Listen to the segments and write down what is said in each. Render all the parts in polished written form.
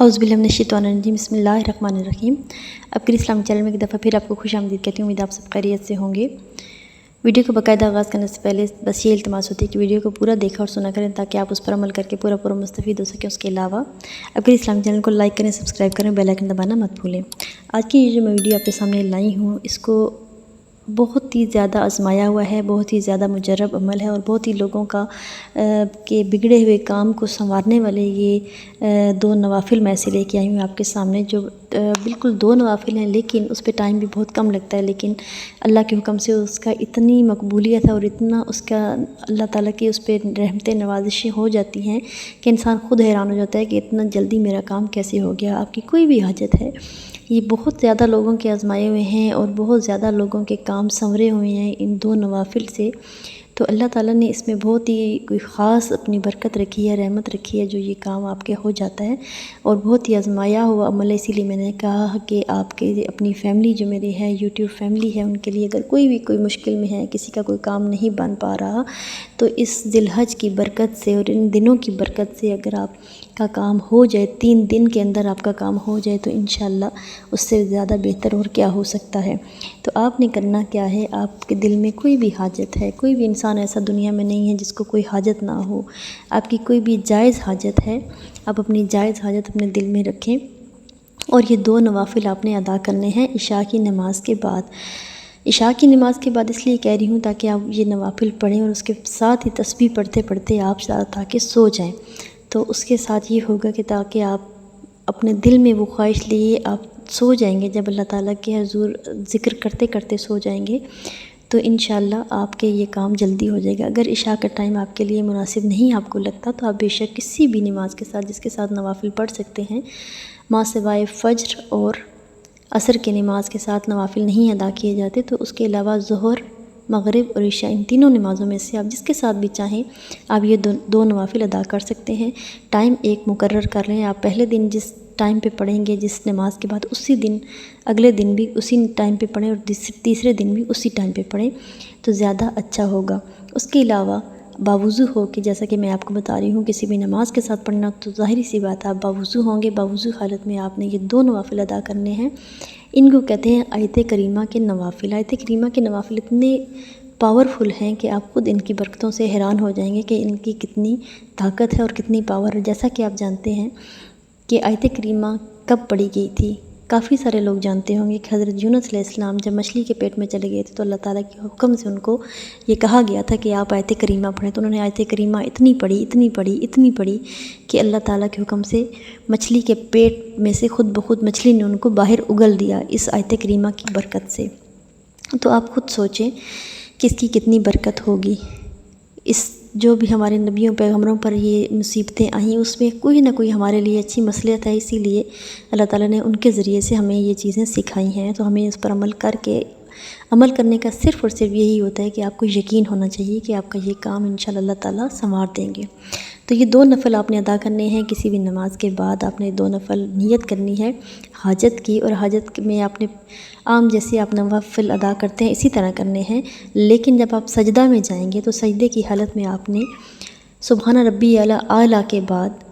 اعوذ باللہ من الشیطان الرجیم، بسم اللہ الرحمن الرحیم۔ اب کے اسلام چینل میں ایک دفعہ پھر آپ کو خوش آمدید کہتی ہوں۔ امید آپ سب خیریت سے ہوں گے۔ ویڈیو کو باقاعدہ آغاز کرنے سے پہلے بس یہ التماس ہوتی ہے کہ ویڈیو کو پورا دیکھا اور سنا کریں تاکہ آپ اس پر عمل کر کے پورا مستفید ہو سکیں۔ اس کے علاوہ اب کے اسلام چینل کو لائک کریں، سبسکرائب کریں، بیل آئیکن دبانا مت بھولیں۔ آج کی یہ جو میں ویڈیو آپ کے سامنے لائی ہوں، اس کو بہت ہی زیادہ آزمایا ہوا ہے، بہت ہی زیادہ مجرب عمل ہے اور بہت ہی لوگوں کا کے بگڑے ہوئے کام کو سنوارنے والے یہ 2 نوافل میں سے لے کے آئی ہوں آپ کے سامنے، جو بالکل 2 نوافل ہیں، لیکن اس پہ ٹائم بھی بہت کم لگتا ہے، لیکن اللہ کے حکم سے اس کا اتنی مقبولیت ہے اور اتنا اس کا اللہ تعالیٰ کی اس پہ رحمتیں نوازشیں ہو جاتی ہیں کہ انسان خود حیران ہو جاتا ہے کہ اتنا جلدی میرا کام کیسے ہو گیا۔ آپ کی کوئی بھی حاجت ہے، یہ بہت زیادہ لوگوں کے آزمائے ہوئے ہیں اور بہت زیادہ لوگوں کے کام سنورے ہوئے ہیں ان 2 نوافل سے۔ تو اللہ تعالیٰ نے اس میں بہت ہی کوئی خاص اپنی برکت رکھی ہے، رحمت رکھی ہے، جو یہ کام آپ کے ہو جاتا ہے اور بہت ہی آزمایا ہوا عمل ہے۔ اسی لیے میں نے کہا کہ آپ کے اپنی فیملی جو میری ہے، یوٹیوب فیملی ہے، ان کے لیے اگر کوئی مشکل میں ہے، کسی کا کوئی کام نہیں بن پا رہا، تو اس ذی الحج کی برکت سے اور ان دنوں کی برکت سے اگر آپ کا کام ہو جائے، 3 دن کے اندر آپ کا کام ہو جائے، تو انشاءاللہ اس سے زیادہ بہتر اور کیا ہو سکتا ہے۔ تو آپ نے کرنا کیا ہے، آپ کے دل میں کوئی بھی حاجت ہے، کوئی بھی انسان ایسا دنیا میں نہیں ہے جس کو کوئی حاجت نہ ہو، آپ کی کوئی بھی جائز حاجت ہے، آپ اپنی جائز حاجت اپنے دل میں رکھیں اور یہ 2 نوافل آپ نے ادا کرنے ہیں عشاء کی نماز کے بعد۔ عشاء کی نماز کے بعد اس لیے کہہ رہی ہوں تاکہ آپ یہ نوافل پڑھیں اور اس کے ساتھ ہی تسبیح پڑھتے آپ تاکہ سو جائیں۔ تو اس کے ساتھ یہ ہوگا کہ تاکہ آپ اپنے دل میں وہ خواہش لیے آپ سو جائیں گے، جب اللہ تعالیٰ کے حضور ذکر کرتے سو جائیں گے تو انشاءاللہ آپ کے یہ کام جلدی ہو جائے گا۔ اگر عشاء کا ٹائم آپ کے لیے مناسب نہیں آپ کو لگتا تو آپ بے شک کسی بھی نماز کے ساتھ جس کے ساتھ نوافل پڑھ سکتے ہیں، ماں سوائے فجر اور عصر کی نماز کے ساتھ نوافل نہیں ادا کیے جاتے، تو اس کے علاوہ ظہر، مغرب اور عشاء، ان تینوں نمازوں میں سے آپ جس کے ساتھ بھی چاہیں آپ یہ 2 نوافل ادا کر سکتے ہیں۔ ٹائم ایک مقرر کر لیں، آپ پہلے دن جس ٹائم پہ پڑھیں گے جس نماز کے بعد، اسی دن اگلے دن بھی اسی ٹائم پہ پڑھیں اور تیسرے دن بھی اسی ٹائم پہ پڑھیں تو زیادہ اچھا ہوگا۔ اس کے علاوہ باوضو ہو کہ جیسا کہ میں آپ کو بتا رہی ہوں کسی بھی نماز کے ساتھ پڑھنا، تو ظاہری سی بات ہے آپ باوضو ہوں گے، باوضو حالت میں آپ نے یہ 2 نوافل ادا کرنے ہیں۔ ان کو کہتے ہیں آیت کریمہ کے نوافل۔ آیت کریمہ کے نوافل اتنے پاورفل ہیں کہ آپ خود ان کی برکتوں سے حیران ہو جائیں گے کہ ان کی کتنی طاقت ہے اور کتنی پاور ہے۔ جیسا کہ آپ جانتے ہیں کہ آیت کریمہ کب پڑھی گئی تھی، کافی سارے لوگ جانتے ہوں گے کہ حضرت یونس علیہ السلام جب مچھلی کے پیٹ میں چلے گئے تھے تو اللہ تعالیٰ کے حکم سے ان کو یہ کہا گیا تھا کہ آپ آیت کریمہ پڑھیں، تو انہوں نے آیت کریمہ اتنی پڑھی کہ اللہ تعالیٰ کے حکم سے مچھلی کے پیٹ میں سے خود بخود مچھلی نے ان کو باہر اگل دیا اس آیت کریمہ کی برکت سے۔ تو آپ خود سوچیں کہ اس کی کتنی برکت ہوگی۔ اس جو بھی ہمارے نبیوں پیغمبروں پر یہ مصیبتیں آئیں، اس میں کوئی نہ کوئی ہمارے لیے اچھی مصلحت ہے، اسی لیے اللہ تعالیٰ نے ان کے ذریعے سے ہمیں یہ چیزیں سکھائی ہیں۔ تو ہمیں اس پر عمل کرنے کا صرف اور صرف یہی ہوتا ہے کہ آپ کو یقین ہونا چاہیے کہ آپ کا یہ کام انشاءاللہ اللہ تعالیٰ سنوار دیں گے۔ تو یہ 2 نفل آپ نے ادا کرنے ہیں۔ کسی بھی نماز کے بعد آپ نے 2 نفل نیت کرنی ہے حاجت کی، اور حاجت میں آپ نے عام جیسے آپ نوافل ادا کرتے ہیں اسی طرح کرنے ہیں، لیکن جب آپ سجدہ میں جائیں گے تو سجدے کی حالت میں آپ نے سبحان ربی اعلیٰ کے بعد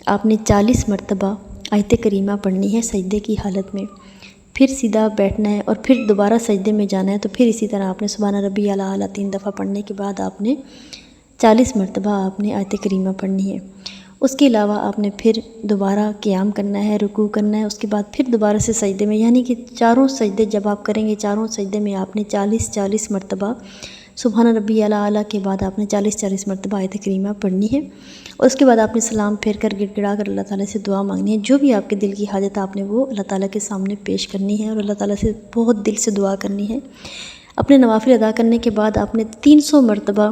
آپ نے 40 مرتبہ آیت کریمہ پڑھنی ہے سجدے کی حالت میں، پھر سیدھا بیٹھنا ہے اور پھر دوبارہ سجدے میں جانا ہے، تو پھر اسی طرح آپ نے سبحان ربی اعلیٰ 3 دفعہ پڑھنے کے بعد آپ نے 40 مرتبہ آپ نے آیت کریمہ پڑھنی ہے۔ اس کے علاوہ آپ نے پھر دوبارہ قیام کرنا ہے، رکوع کرنا ہے، اس کے بعد پھر دوبارہ سے سجدے میں، یعنی کہ 4 سجدے جب آپ کریں گے، 4 سجدے میں آپ نے 40 مرتبہ سبحان ربی اعلیٰ کے بعد آپ نے 40 مرتبہ آیت کریمہ پڑھنی ہے، اور اس کے بعد آپ نے سلام پھیر کر گڑ گڑا کر اللہ تعالیٰ سے دعا مانگنی ہے۔ جو بھی آپ کے دل کی حاجت آپ نے وہ اللہ تعالیٰ کے سامنے پیش کرنی ہے اور اللہ تعالیٰ سے بہت دل سے دعا کرنی ہے۔ اپنے نوافل ادا کرنے کے بعد آپ نے 300 مرتبہ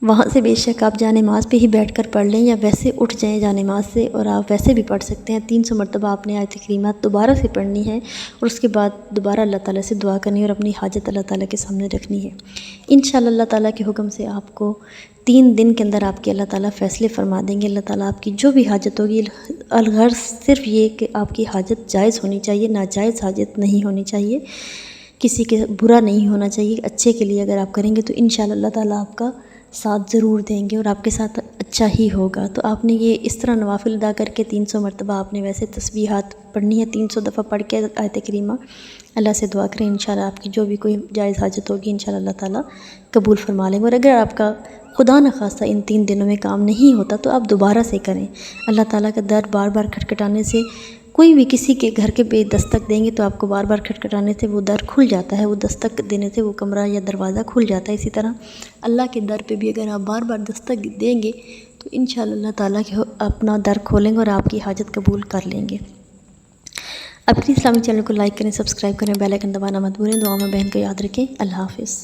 وہاں سے، بے شک آپ جانماز پہ ہی بیٹھ کر پڑھ لیں یا ویسے اٹھ جائیں جانماز سے اور آپ ویسے بھی پڑھ سکتے ہیں، 300 مرتبہ آپ نے آیت کریمہ دوبارہ سے پڑھنی ہے اور اس کے بعد دوبارہ اللہ تعالیٰ سے دعا کرنی ہے اور اپنی حاجت اللہ تعالیٰ کے سامنے رکھنی ہے۔ انشاءاللہ اللہ تعالیٰ کے حکم سے آپ کو 3 دن کے اندر آپ کے اللہ تعالیٰ فیصلے فرما دیں گے۔ اللہ تعالیٰ آپ کی جو بھی حاجت ہوگی، الغرض صرف یہ کہ آپ کی حاجت جائز ہونی چاہیے، ناجائز حاجت نہیں ہونی چاہیے، کسی کے برا نہیں ہونا چاہیے، اچھے کے لیے اگر آپ کریں گے تو انشاءاللہ اللہ تعالیٰ آپ کا ساتھ ضرور دیں گے اور آپ کے ساتھ اچھا ہی ہوگا۔ تو آپ نے یہ اس طرح نوافل ادا کر کے 300 مرتبہ آپ نے ویسے تسبیحات پڑھنی ہے، 300 دفعہ پڑھ کے آیت کریمہ اللہ سے دعا کریں، انشاءاللہ آپ کی جو بھی کوئی جائز حاجت ہوگی انشاءاللہ اللہ تعالیٰ قبول فرما لیں گے۔ اور اگر آپ کا خدا نخواستہ ان 3 دنوں میں کام نہیں ہوتا تو آپ دوبارہ سے کریں۔ اللہ تعالیٰ کا در بار بار کھٹکھٹانے سے، کوئی بھی کسی کے گھر کے پہ دستک دیں گے تو آپ کو بار بار کھٹکھٹانے سے وہ در کھل جاتا ہے، وہ دستک دینے سے وہ کمرہ یا دروازہ کھل جاتا ہے۔ اسی طرح اللہ کے در پہ بھی اگر آپ بار بار دستک دیں گے تو انشاءاللہ اللہ تعالیٰ اپنا در کھولیں گے اور آپ کی حاجت قبول کر لیں گے۔ اپنی اسلامی چینل کو لائک کریں، سبسکرائب کریں، بیل آئیکن دبانا مت بھولیں۔ دعاؤں میں بہن کو یاد رکھیں۔ اللہ حافظ۔